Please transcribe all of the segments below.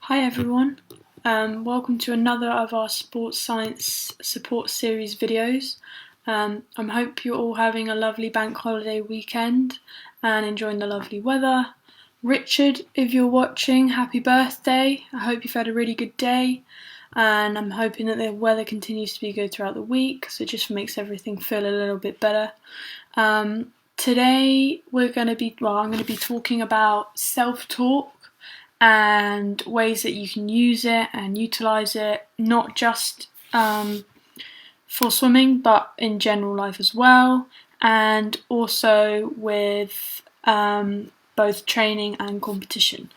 Hi everyone, welcome to another of our sports science support series videos. I hope you're all having a lovely bank holiday weekend and enjoying the lovely weather. Richard, if you're watching, happy birthday. I hope you've had a really good day and I'm hoping that the weather continues to be good throughout the week, so it just makes everything feel a little bit better. Today I'm going to be talking about self-talk and ways that you can use it and utilize it, not just for swimming but in general life as well, and also with both training and competition.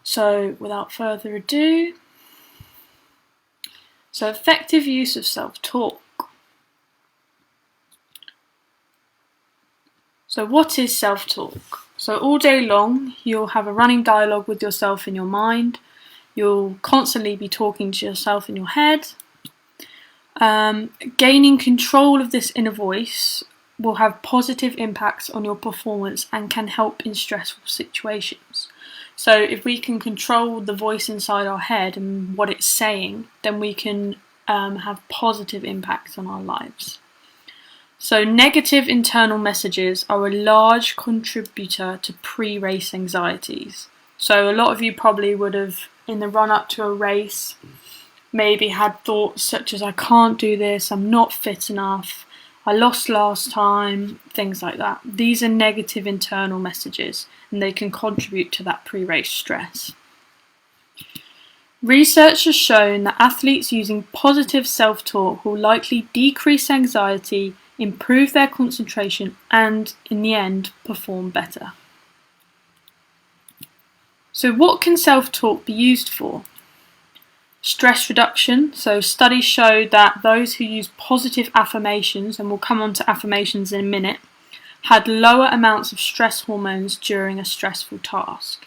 So without further ado, effective use of self-talk. So what is self-talk? So all day long you'll have a running dialogue with yourself in your mind. You'll constantly be talking to yourself in your head. Gaining control of this inner voice will have positive impacts on your performance and can help in stressful situations. So if we can control the voice inside our head and what it's saying, then we can have positive impacts on our lives. So negative internal messages are a large contributor to pre-race anxieties. So a lot of you probably would have, in the run-up to a race, maybe had thoughts such as I can't do this, I'm not fit enough, I lost last time, things like that. These are negative internal messages and they can contribute to that pre-race stress. Research has shown that athletes using positive self-talk will likely decrease anxiety, improve their concentration, and in the end, perform better. So what can self-talk be used for? Stress reduction. So studies show that those who use positive affirmations, and we'll come on to affirmations in a minute, had lower amounts of stress hormones during a stressful task.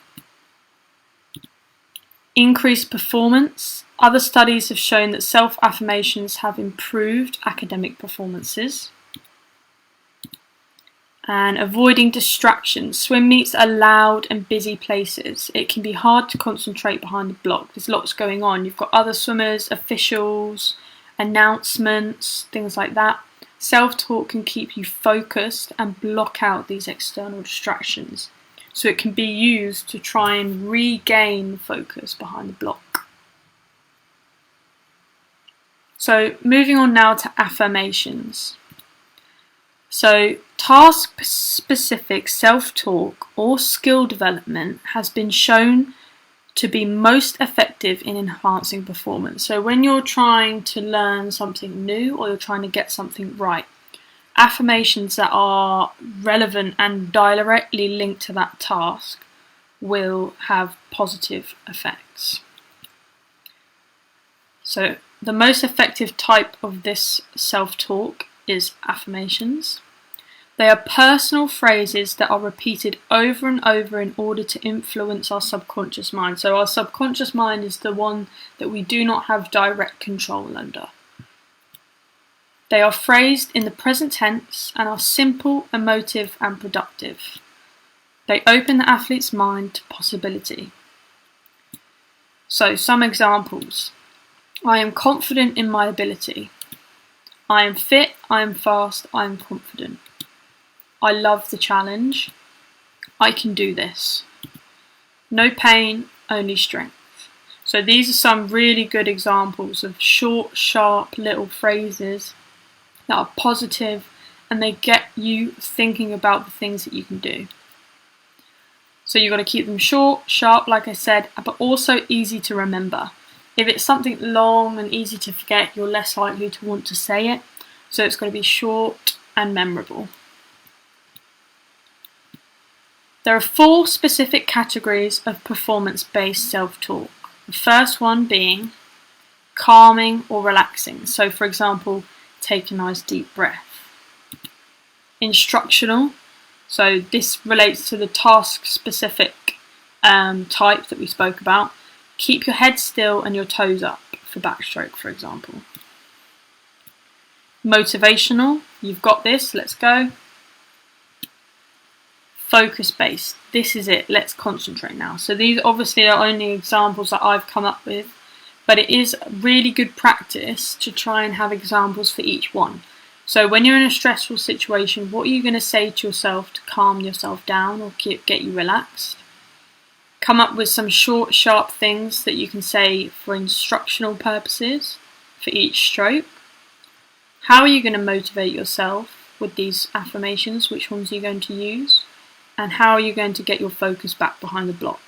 Increased performance. Other studies have shown that self-affirmations have improved academic performances. And avoiding distractions. Swim meets are loud and busy places. It can be hard to concentrate behind the block. There's lots going on. You've got other swimmers, officials, announcements, things like that. Self-talk can keep you focused and block out these external distractions. So it can be used to try and regain focus behind the block. So moving on now to affirmations. So task-specific self-talk or skill development has been shown to be most effective in enhancing performance. So when you're trying to learn something new or you're trying to get something right, affirmations that are relevant and directly linked to that task will have positive effects. So the most effective type of this self-talk is affirmations. They are personal phrases that are repeated over and over in order to influence our subconscious mind. So our subconscious mind is the one that we do not have direct control under. They are phrased in the present tense and are simple, emotive and productive. They open the athlete's mind to possibility. So some examples. I am confident in my ability. I am fit, I am fast, I am confident. I love the challenge. I can do this. No pain, only strength. So these are some really good examples of short, sharp little phrases that are positive and they get you thinking about the things that you can do. So you've got to keep them short, sharp, like I said, but also easy to remember. If it's something long and easy to forget, you're less likely to want to say it. So it's got to be short and memorable. There are 4 specific categories of performance-based self-talk. The first one being calming or relaxing. So for example, take a nice deep breath. Instructional. So this relates to the task-specific type that we spoke about. Keep your head still and your toes up for backstroke, for example. Motivational, you've got this, let's go. focus based. This is it. Let's concentrate now. So these obviously are only examples that I've come up with, but it is really good practice to try and have examples for each one. So when you're in a stressful situation, what are you going to say to yourself to calm yourself down or get you relaxed? Come up with some short, sharp things that you can say for instructional purposes for each stroke. How are you going to motivate yourself with these affirmations? Which ones are you going to use? And how are you going to get your focus back behind the block?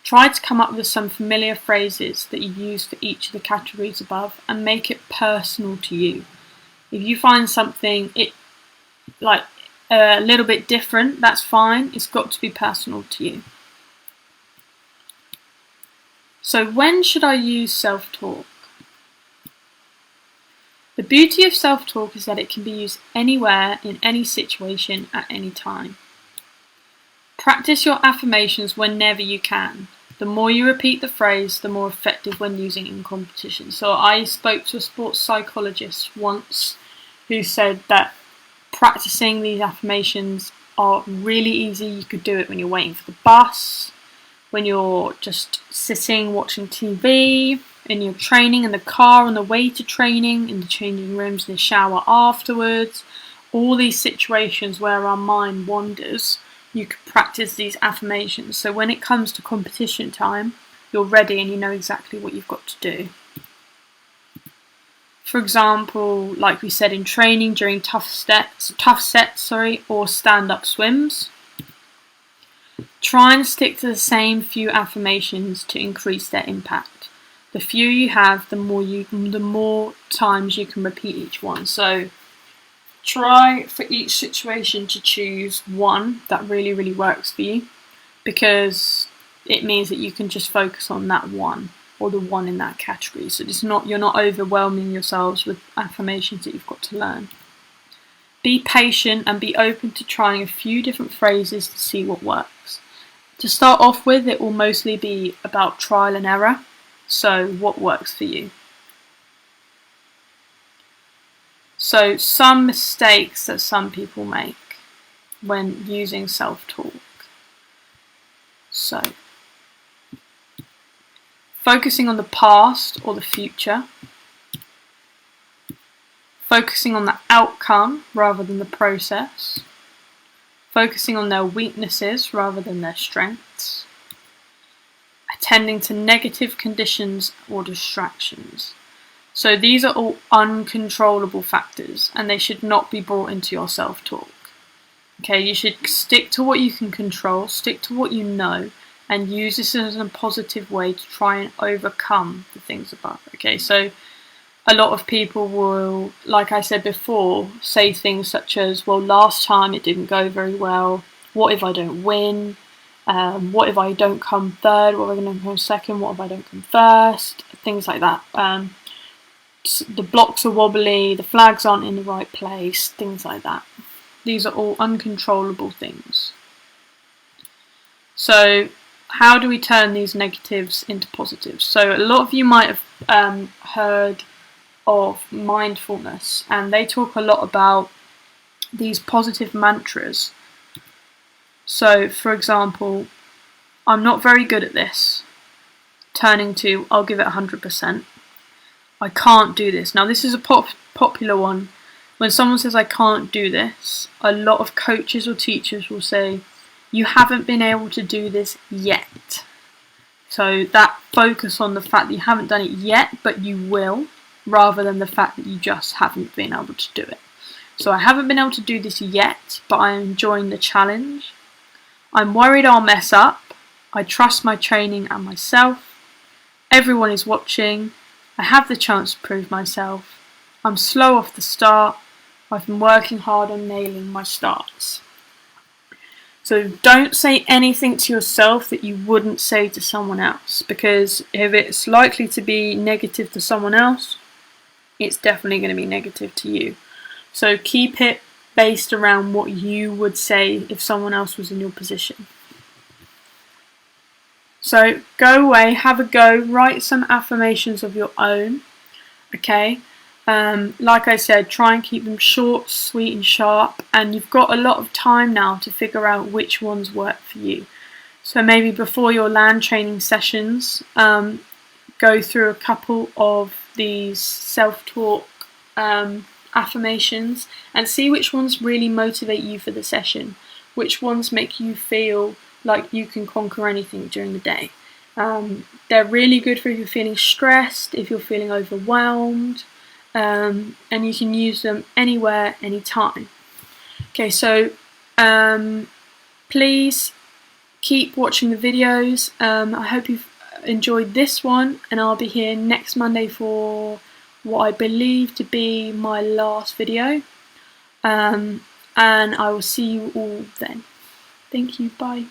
Try to come up with some familiar phrases that you use for each of the categories above and make it personal to you. If you find something a little bit different, that's fine. It's got to be personal to you. So when should I use self-talk? The beauty of self-talk is that it can be used anywhere, in any situation, at any time. Practice your affirmations whenever you can. The more you repeat the phrase, the more effective when using it in competition. So I spoke to a sports psychologist once who said that practicing these affirmations are really easy. You could do it when you're waiting for the bus, when you're just sitting watching TV, in your training in the car on the way to training, in the changing rooms, in the shower afterwards. All these situations where our mind wanders, you could practice these affirmations. So when it comes to competition time, you're ready and you know exactly what you've got to do. For example, like we said in training during tough sets, or stand-up swims. Try and stick to the same few affirmations to increase their impact. The fewer you have, the more times you can repeat each one. So try for each situation to choose one that really, really works for you, because it means that you can just focus on that one, or the one in that category. So you're not overwhelming yourselves with affirmations that you've got to learn. Be patient and be open to trying a few different phrases to see what works. To start off with, it will mostly be about trial and error. So what works for you? So some mistakes that some people make when using self-talk. So focusing on the past or the future. Focusing on the outcome rather than the process. Focusing on their weaknesses rather than their strengths. Attending to negative conditions or distractions. So these are all uncontrollable factors and they should not be brought into your self-talk. Okay, you should stick to what you can control, stick to what you know, and use this as a positive way to try and overcome the things above. Okay, so a lot of people will, like I said before, say things such as, well, last time it didn't go very well. What if I don't win? What if I don't come third? What if I don't come second? What if I don't come first? Things like that. The blocks are wobbly, the flags aren't in the right place, things like that. These are all uncontrollable things. So how do we turn these negatives into positives? So a lot of you might have heard of mindfulness, and they talk a lot about these positive mantras. So for example, I'm not very good at this, turning to I'll give it 100%. I can't do this. Now this is a popular one. When someone says I can't do this, a lot of coaches or teachers will say you haven't been able to do this yet. So that focus on the fact that you haven't done it yet, but you will, rather than the fact that you just haven't been able to do it. So I haven't been able to do this yet, but I'm enjoying the challenge. I'm worried I'll mess up. I trust my training and myself. Everyone is watching. I have the chance to prove myself. I'm slow off the start. I've been working hard on nailing my starts. So don't say anything to yourself that you wouldn't say to someone else, because if it's likely to be negative to someone else, it's definitely going to be negative to you. So keep it based around what you would say if someone else was in your position. So go away, have a go, write some affirmations of your own, okay? Like I said, try and keep them short, sweet and sharp, and you've got a lot of time now to figure out which ones work for you. So maybe before your land training sessions, go through a couple of these self-talk affirmations and see which ones really motivate you for the session, which ones make you feel like you can conquer anything during the day. They're really good for if you're feeling stressed, if you're feeling overwhelmed, and you can use them anywhere, anytime. Okay, so please keep watching the videos. I hope you've enjoyed this one, and I'll be here next Monday for what I believe to be my last video. And I will see you all then. Thank you, bye.